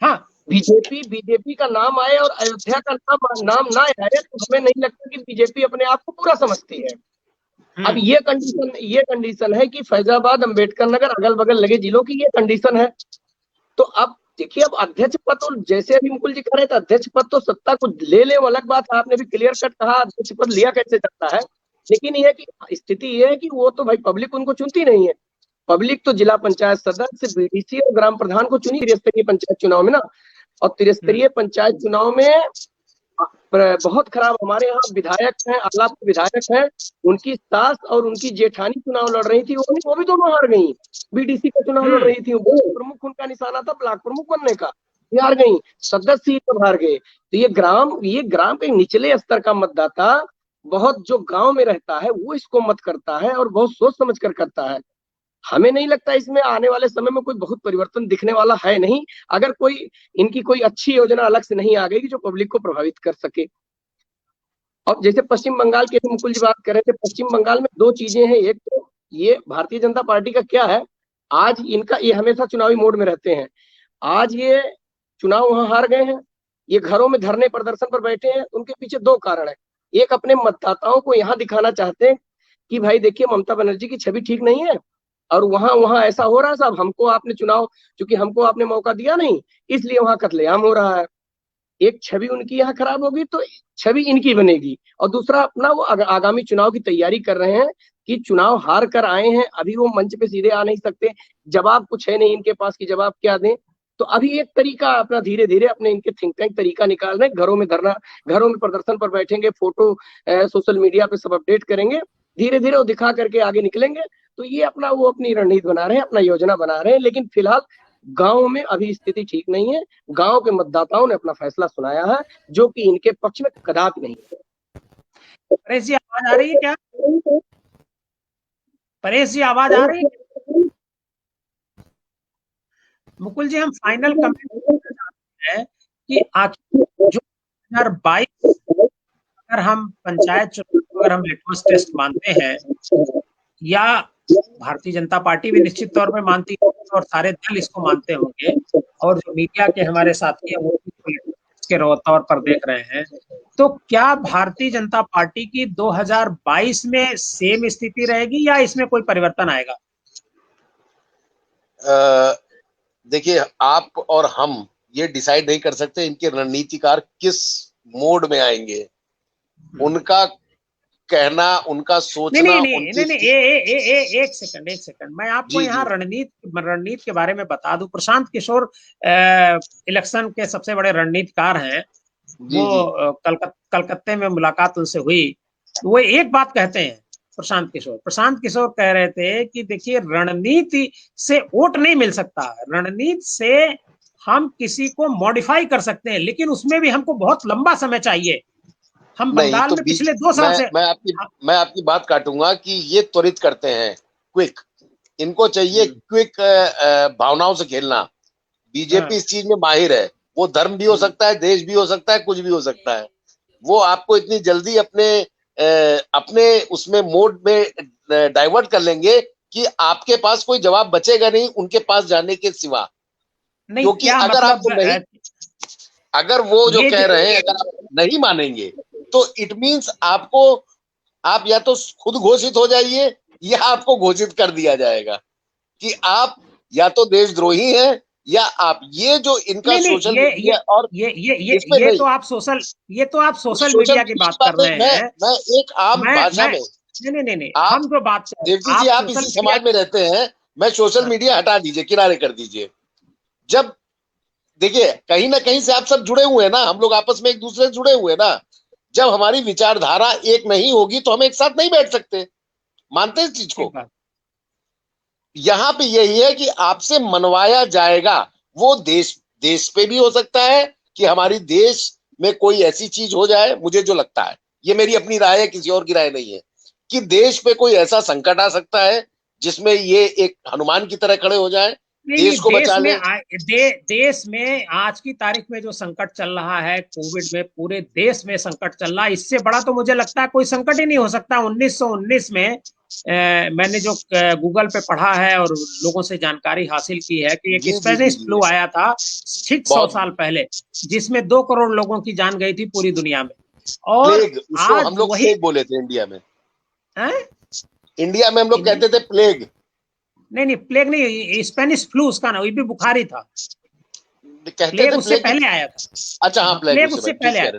हाँ, बीजेपी का नाम आए और अयोध्या का नाम ना आए तो हमें नहीं लगता कि बीजेपी अपने आप को पूरा समझती है। अब ये कंडीशन है कि फैजाबाद, अंबेडकर नगर, अगल बगल लगे जिलों की ये कंडीशन है। तो अब देखिए, अब अध्यक्ष पद तो, जैसे अभी मुकुल जी कह रहे थे, अध्यक्ष पद तो सत्ता को ले वो अलग बात है, आपने भी क्लियर कट कहा अध्यक्ष पद लिया कैसे जाता है। लेकिन यह कि स्थिति ये है कि वो तो भाई पब्लिक उनको चुनती नहीं है। पब्लिक तो जिला पंचायत सदस्य, बीडीसी और ग्राम प्रधान को चुनी त्रिस्तरीय पंचायत चुनाव में ना। और त्रिस्तरीय पंचायत चुनाव में बहुत खराब, हमारे यहाँ विधायक हैं, आला विधायक हैं, उनकी सास और उनकी जेठानी चुनाव लड़ रही थी, वो भी दोनों हार गई। बीडीसी का चुनाव लड़ रही थी, वो प्रमुख उनका निशाना था ब्लॉक प्रमुख बनने का, हार गई। सदस्य ही सब हार गए। तो ये ग्राम के निचले स्तर का मतदाता, बहुत जो गांव में रहता है वो इसको मत करता है और बहुत सोच समझ कर करता है। हमें नहीं लगता इसमें आने वाले समय में कोई बहुत परिवर्तन दिखने वाला है नहीं, अगर कोई इनकी कोई अच्छी योजना अलग से नहीं आ गई जो पब्लिक को प्रभावित कर सके। और जैसे पश्चिम बंगाल के मुकुल जी बात कर रहे थे, पश्चिम बंगाल में 2 चीजें हैं। एक तो ये भारतीय जनता पार्टी का क्या है, आज इनका, ये हमेशा चुनावी मोड में रहते हैं। आज ये चुनाव वहां हार गए हैं, ये घरों में धरने प्रदर्शन पर बैठे हैं। उनके पीछे 2 कारण है। एक, अपने मतदाताओं को यहाँ दिखाना चाहते हैं कि भाई देखिए ममता बनर्जी की छवि ठीक नहीं है, और वहां ऐसा हो रहा है साहब, हमको आपने चुनाव, क्योंकि हमको आपने मौका दिया नहीं, इसलिए वहां कत्लेआम हो रहा है। एक छवि उनकी यहाँ खराब होगी तो छवि इनकी बनेगी। और दूसरा, अपना वो आगामी चुनाव की तैयारी कर रहे हैं कि चुनाव हार कर आए हैं, अभी वो मंच पे सीधे आ नहीं सकते, जवाब कुछ है नहीं इनके पास कि जवाब क्या दें। तो अभी एक तरीका अपना धीरे धीरे अपने इनके थिंक टैंक तरीका निकाल रहे हैं, घरों में धरना, घरों में प्रदर्शन पर बैठेंगे, फोटो सोशल मीडिया पे सब अपडेट करेंगे, धीरे धीरे वो दिखा करके आगे निकलेंगे। तो ये अपना वो अपनी रणनीति बना रहे हैं, अपना योजना बना रहे हैं। लेकिन फिलहाल गांव में अभी स्थिति ठीक नहीं है। गांव के मतदाताओं ने अपना फैसला सुनाया है, जो कि इनके पक्ष में कदापि नहीं है। परेश जी आवाज आ रही है क्या? परेश जी आवाज आ रही है? मुकुल जी, हम फाइनल कमेंट हैं कि आखिर जो 2022 अगर हम पंचायत चुनाव अगर हम लिटमस टेस्ट मानते हैं, या भारतीय जनता पार्टी भी निश्चित तौर पे मानती है और सारे दल इसको मानते होंगे, और जो मीडिया के हमारे साथी हैं वो के तौर पर देख रहे हैं, तो क्या भारतीय जनता पार्टी की 2022 में सेम स्थिति रहेगी या इसमें कोई परिवर्तन आएगा? देखिए, आप और हम ये डिसाइड नहीं कर सकते इनके रणनीतिकार किस मोड में आएंगे। उनका कहना, उनका सोचना, नहीं, एक सेकंड, मैं आपको यहाँ रणनीति के बारे में बता दूं। प्रशांत किशोर इलेक्शन के सबसे बड़े रणनीतिकार हैं। वो कलकत्ते में मुलाकात उनसे हुई, वो एक बात कहते हैं। प्रशांत किशोर कह रहे थे कि देखिए, रणनीति से वोट नहीं मिल सकता, रणनीति से हम किसी को मॉडिफाई कर सकते हैं, लेकिन उसमें भी हमको बहुत लंबा समय चाहिए। हम बंगाल में पिछले 2 साल से मैं आपकी बात काटूंगा कि ये त्वरित करते हैं, क्विक, इनको चाहिए क्विक भावनाओं से खेलना। बीजेपी इस चीज में माहिर है। वो धर्म भी हो सकता है, देश भी हो सकता है, कुछ भी हो सकता है। वो आपको इतनी जल्दी अपने उसमें मोड में डाइवर्ट कर लेंगे कि आपके पास कोई जवाब बचेगा नहीं उनके पास जाने के सिवा। क्योंकि अगर आपको नहीं, अगर वो जो कह रहे हैं अगर आप नहीं मानेंगे तो इट मीन्स आप या तो खुद घोषित हो जाइए या आपको घोषित कर दिया जाएगा कि आप या तो देशद्रोही हैं या आप। ये जो इनका सोशल मीडिया और ये तो आप सोशल मीडिया की बात कर रहे हैं। मैं एक आम भाषा में नहीं, हम जो बात देवजी जी, आप इसी समाज में रहते हैं, मैं सोशल मीडिया हटा दीजिए, किनारे कर दीजिए। जब देखिए, कहीं ना कहीं से आप सब जुड़े हुए हैं ना, हम लोग आपस में एक दूसरे से जुड़े हुए हैं ना। जब हमारी विचारधारा एक नहीं होगी तो हम एक साथ नहीं बैठ सकते। मानते हैं इस चीज को? यहां पे यही है कि आपसे मनवाया जाएगा। वो देश पे भी हो सकता है कि हमारी देश में कोई ऐसी चीज हो जाए, मुझे जो लगता है, ये मेरी अपनी राय है, किसी और की राय नहीं है, कि देश पे कोई ऐसा संकट आ सकता है जिसमें ये एक हनुमान की तरह खड़े हो जाए, देश को बचा ले। देश में आज की तारीख में जो संकट चल रहा है कोविड में, पूरे देश में संकट चल रहा है, इससे बड़ा तो मुझे लगता है कोई संकट ही नहीं हो सकता। 1919 में मैंने जो गूगल पे पढ़ा है और लोगों से जानकारी हासिल की है कि एक स्पेनिश फ्लू आया था ठीक 100 साल पहले, जिसमें 2 करोड़ लोगों की जान गई थी पूरी दुनिया में। और आज हम लोग वही बोले थे इंडिया में, इंडिया में हम लोग कहते थे प्लेग। नहीं, प्लेग नहीं, स्पेनिश फ्लू उसका ना, वो भी बुखारी था। प्लेग उससे पहले आया था। अच्छा, हाँ, प्लेग उससे पहले आया,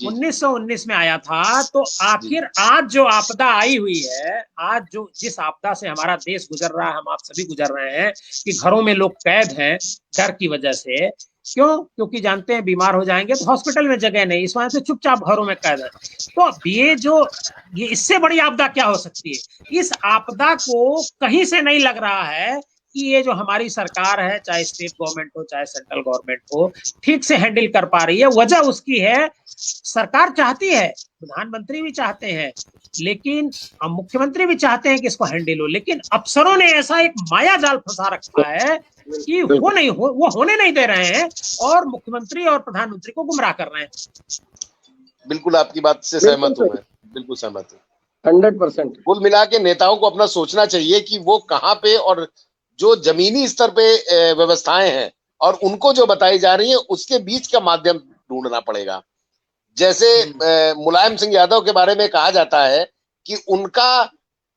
1919 में आया था। तो आखिर आज जो आपदा आई हुई है, आज जो जिस आपदा से हमारा देश गुजर रहा है, हम आप सभी गुजर रहे हैं, कि घरों में लोग कैद हैं डर की वजह से। क्योंकि जानते हैं बीमार हो जाएंगे तो हॉस्पिटल में जगह नहीं, इस वजह से चुपचाप घरों में कैद है। तो ये इससे बड़ी आपदा क्या हो सकती है? इस आपदा को कहीं से नहीं लग रहा है कि ये जो हमारी सरकार है, चाहे स्टेट गवर्नमेंट हो चाहे सेंट्रल गवर्नमेंट हो, ठीक से हैंडल कर पा रही है। वजह उसकी है, सरकार चाहती है, प्रधानमंत्री भी चाहते हैं, लेकिन मुख्यमंत्री भी चाहते हैं कि इसको हैंडल हो, लेकिन अफसरों ने ऐसा एक माया जाल फंसा रखा है कि वो होने नहीं दे रहे हैं और मुख्यमंत्री और प्रधानमंत्री को गुमराह कर रहे हैं। बिल्कुल आपकी बात से सहमत हूं मैं, बिल्कुल सहमत हूं 100%। कुल मिला के नेताओं को अपना सोचना चाहिए कि वो कहाँ पे, और जो जमीनी स्तर पे व्यवस्थाएं हैं और उनको जो बताई जा रही है, उसके बीच का माध्यम ढूंढना पड़ेगा। जैसे मुलायम सिंह यादव के बारे में कहा जाता है कि उनका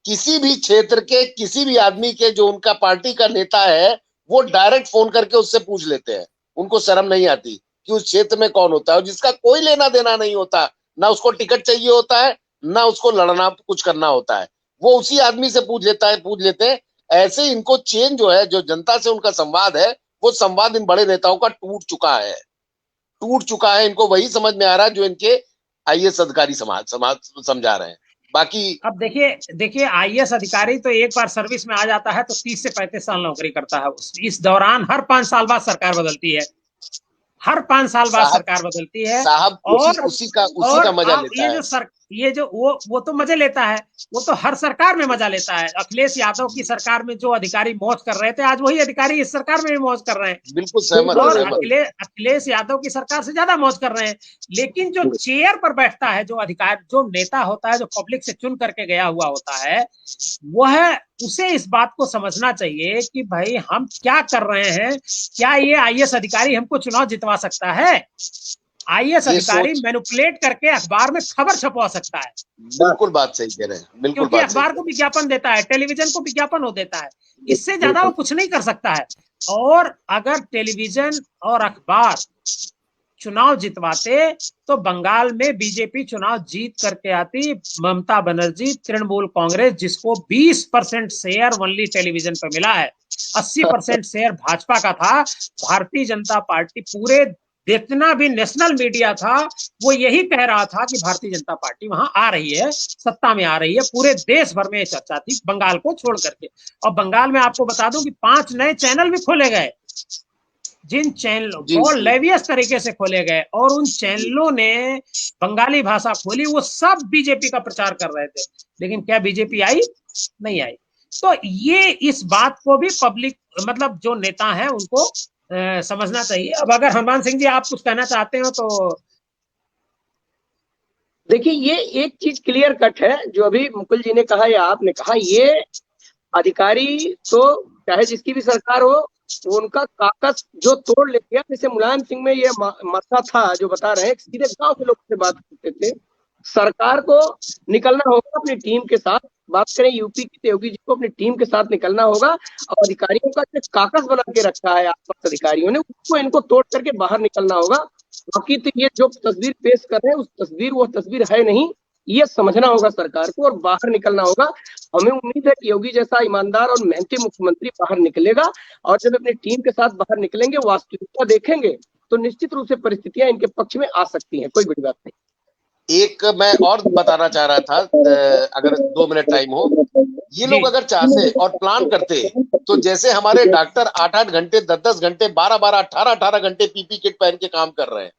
किसी भी क्षेत्र के किसी भी आदमी के, जो उनका पार्टी का नेता है, वो डायरेक्ट फोन करके उससे पूछ लेते हैं। उनको शर्म नहीं आती कि उस क्षेत्र में कौन होता है, और जिसका कोई लेना देना नहीं होता, ना उसको टिकट चाहिए होता है, ना उसको लड़ना कुछ करना होता है, वो उसी आदमी से पूछ लेते हैं। ऐसे इनको चेंज जो है, जो जनता से उनका संवाद है, वो संवाद इन बड़े नेताओं का टूट चुका है। इनको वही समझ में आ रहा है जो इनके आईएएस अधिकारी समझा रहे हैं। बाकी अब देखिए आईएएस अधिकारी तो एक बार सर्विस में आ जाता है तो 30 से 35 साल नौकरी करता है। इस दौरान हर 5 साल बाद सरकार बदलती है, हर 5 साल बाद सरकार बदलती है। साहब और उसी का मजा लेता है। ये जो वो तो मजे लेता है, वो तो हर सरकार में मजा लेता है। अखिलेश यादव की सरकार में जो अधिकारी मौज कर रहे थे, आज वही अधिकारी इस सरकार में भी मौज कर रहे हैं। बिल्कुल सहमत। और अखिलेश यादव की सरकार से ज्यादा मौज कर रहे हैं। लेकिन जो चेयर पर बैठता है, जो नेता होता है, जो पब्लिक से चुन करके गया हुआ होता है, वह उसे इस बात को समझना चाहिए कि भाई हम क्या कर रहे हैं। क्या ये आईएएस अधिकारी हमको चुनाव जितवा सकता है? आईएएस अधिकारी मैनिपुलेट करके अखबार में खबर छपवा सकता है। बिल्कुल बात सही कह रहे हैं, बिल्कुल। क्योंकि अखबार को विज्ञापन देता है, टेलीविजन को विज्ञापन हो देता है, इससे ज्यादा वो कुछ नहीं कर सकता है। और अगर टेलीविजन और अखबार चुनाव जितवाते तो बंगाल में बीजेपी चुनाव जीत करके आती। ममता बनर्जी, तृणमूल कांग्रेस, जिसको 20% शेयर ओनली टेलीविजन पर मिला है, 80% शेयर भाजपा का था। भारतीय जनता पार्टी, पूरे जितना भी नेशनल मीडिया था वो यही कह रहा था कि भारतीय जनता पार्टी वहां आ रही है, सत्ता में आ रही है। पूरे देश भर में चर्चा थी, बंगाल को छोड़ करके। और बंगाल में आपको बता दूं कि 5 नए चैनल भी खोले गए, जिन चैनलों को लेवियस तरीके से खोले गए, और उन चैनलों ने बंगाली भाषा खोली, वो सब बीजेपी का प्रचार कर रहे थे। लेकिन क्या बीजेपी आई? नहीं आई। तो ये इस बात को भी पब्लिक, मतलब जो नेता हैं, उनको समझना चाहिए। अब अगर हनुमान सिंह जी आप कुछ कहना चाहते हो तो। देखिए, ये एक चीज क्लियर कट है जो अभी मुकुल जी ने कहा या आपने कहा, ये अधिकारी तो चाहे जिसकी भी सरकार हो, वो उनका काकस जो तोड़ ले गया। जैसे मुलायम सिंह में ये मसला था जो बता रहे हैं, सीधे गांव के लोगों से बात करते थे। सरकार को निकलना होगा अपनी टीम के साथ। बात करें यूपी की, योगी जी को अपनी टीम के साथ निकलना होगा। और अधिकारियों का जो काकस बना के रखा है आसपास अधिकारियों ने, उसको इनको तोड़ करके बाहर निकलना होगा। बाकी तो ये जो तस्वीर पेश कर रहे हैं, वो तस्वीर है नहीं, ये समझना होगा सरकार को और बाहर निकलना होगा। हमें उम्मीद है कि योगी जैसा ईमानदार और मेहनती मुख्यमंत्री बाहर निकलेगा, और जब अपनी टीम के साथ बाहर निकलेंगे, वास्तविकता देखेंगे, तो निश्चित रूप से परिस्थितियां इनके पक्ष में आ सकती हैं। कोई बड़ी बात नहीं। एक मैं और बताना चाह रहा था, अगर 2 मिनट टाइम हो। ये लोग अगर चाहते और प्लान करते तो जैसे हमारे डॉक्टर 8-8 घंटे, 10-10 घंटे, 12-12, 18-18 घंटे पीपी किट पहन के काम कर रहे हैं,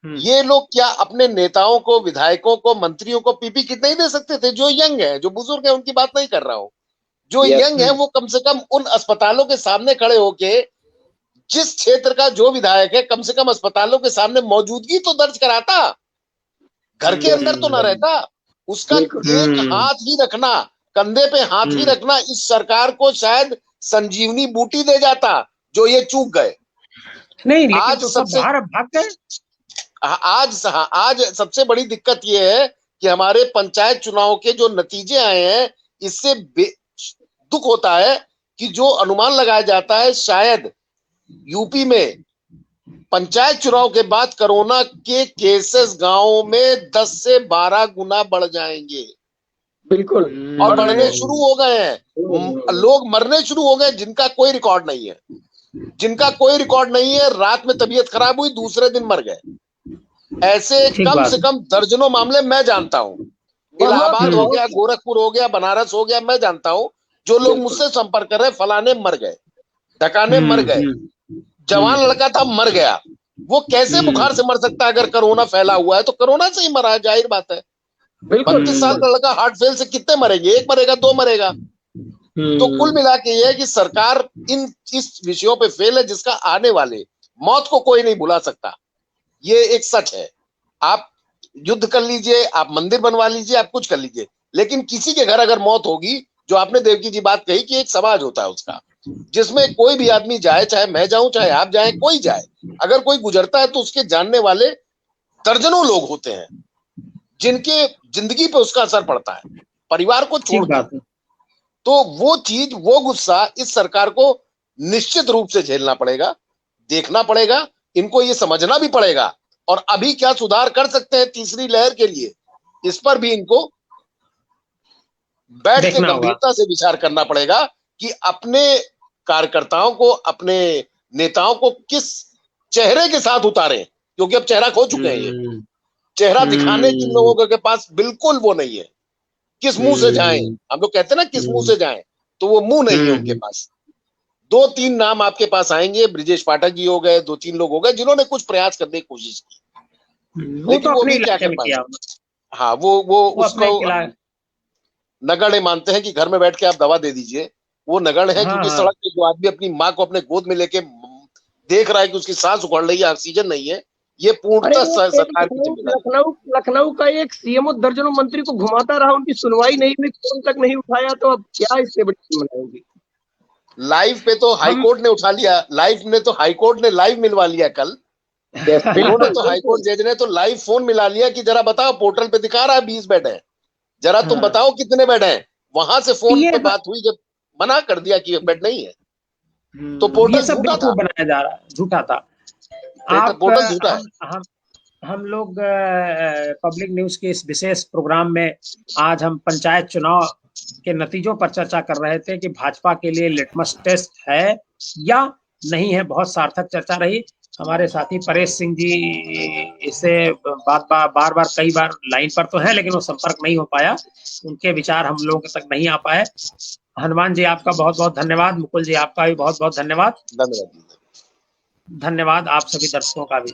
ये लोग क्या अपने नेताओं को, विधायकों को, मंत्रियों को पीपी किट नहीं दे सकते थे? जो यंग है, जो बुजुर्ग है, उनकी बात नहीं कर रहा हूं, जो यंग है, वो कम से कम उन अस्पतालों के सामने खड़े होके, जिस क्षेत्र का जो विधायक है, कम से कम अस्पतालों के सामने मौजूदगी तो दर्ज कराता। घर के अंदर तो ना रहता। उसका एक हाथ ही रखना, कंधे पे हाथ ही रखना, इस सरकार को शायद संजीवनी बूटी दे जाता, जो ये चूक गए। नहीं, लेकिन आज तो सबसे भाग गए। आज सबसे बड़ी दिक्कत ये है कि हमारे पंचायत चुनाव के जो नतीजे आए हैं, इससे दुख होता है कि जो अनुमान लगाया जाता है, शायद यूपी में पंचायत चुनाव के बाद कोरोना के केसेस गांवों में 10 से 12 गुना बढ़ जाएंगे। बिल्कुल। और बढ़ने शुरू हो गए हैं। लोग मरने शुरू हो गए जिनका कोई रिकॉर्ड नहीं है, रात में तबीयत खराब हुई, दूसरे दिन मर गए। ऐसे कम से कम दर्जनों मामले मैं जानता हूं। इलाहाबाद हो गया, गोरखपुर हो गया, बनारस हो गया, मैं जानता हूं। जो लोग मुझसे संपर्क कर रहे, फलाने मर गए, ढकाने मर गए, जवान लड़का था मर गया। वो कैसे बुखार से मर सकता है? अगर कोरोना फैला हुआ है तो कोरोना से ही मरा है, जाहिर बात है। 32 साल का लड़का हार्ट फेल से कितने मरेंगे? 1 मरेगा, 2 मरेगा। तो कुल मिला के ये है कि सरकार इस विषयों पे फेल है, जिसका आने वाले मौत को कोई नहीं भुला सकता। ये एक सच है। आप युद्ध कर लीजिए, आप मंदिर बनवा लीजिए, आप कुछ कर लीजिए, लेकिन किसी के घर अगर मौत होगी, जो आपने देवकी जी बात कही कि एक समाज होता है उसका, जिसमें कोई भी आदमी जाए, चाहे मैं जाऊं, चाहे आप जाएं, कोई जाए, अगर कोई गुजरता है तो उसके जानने वाले दर्जनों लोग होते हैं जिनके जिंदगी पे उसका असर पड़ता है, परिवार को छोड़कर। तो वो चीज, वो गुस्सा इस सरकार को निश्चित रूप से झेलना पड़ेगा, देखना पड़ेगा, इनको ये समझना भी पड़ेगा। और अभी क्या सुधार कर सकते हैं तीसरी लहर के लिए, इस पर भी इनको बैठ के गंभीरता से विचार करना पड़ेगा कि अपने कार्यकर्ताओं को, अपने नेताओं को किस चेहरे के साथ उतारें, क्योंकि अब चेहरा खो चुके हैं ये। चेहरा दिखाने की लोगों के पास बिल्कुल वो नहीं है। किस मुंह से जाएं, हम लोग कहते हैं ना किस मुंह से जाएं, तो वो मुंह नहीं है उनके पास। 2-3 नाम आपके पास आएंगे, ब्रिजेश पाठक जी हो गए, 2-3 लोग हो गए जिन्होंने कुछ प्रयास करने की कोशिश की, लेकिन वो भी क्या कर पाए। हाँ, वो उसको नगण्य मानते हैं कि घर में बैठ के आप दवा दे दीजिए, वो नगण्य है। क्योंकि सड़क पे जो आदमी अपनी माँ को अपने गोद में लेके देख रहा है कि उसकी सांस उखड़ रही है, ऑक्सीजन नहीं है, ये पूर्णतः सरकार की जिम्मेदारी। लखनऊ का एक सीएमओ दर्जनों मंत्री को घुमाता रहा, उनकी सुनवाई नहीं हुई, फोन तक नहीं उठाया, तो अब क्या इससे बड़ी जिम्मेदारी होगी। लाइव पे तो हाईकोर्ट ने उठा लिया, हाईकोर्ट ने लाइव मिलवा लिया कल। उन्होंने तो हाईकोर्ट जज ने तो लाइव फोन मिला लिया कि जरा बताओ, पोर्टल पे दिखा रहा है 20 बेड है, जरा तुम बताओ कितने बेड हैं। वहां से फोन पे बात हुई, जब मना कर दिया कि बेड नहीं है, तो पोर्टल झूठा था, बनाया जा रहा, झूठा था। पोर्टल झूठा है। हम लोग पब्लिक न्यूज के इस विशेष प्रोग्राम में आज हम पंचायत चुनाव के नतीजों पर चर्चा कर रहे थे कि भाजपा के लिए लिटमस टेस्ट है या नहीं है। बहुत सार्थक चर्चा रही। हमारे साथी परेश सिंह जी इससे बार बार कई बार लाइन पर तो है, लेकिन वो संपर्क नहीं हो पाया, उनके विचार हम लोगों तक नहीं आ पाए। हनुमान जी आपका बहुत बहुत धन्यवाद, मुकुल जी आपका भी बहुत बहुत धन्यवाद। धन्यवाद। धन्यवाद आप सभी दर्शकों का भी।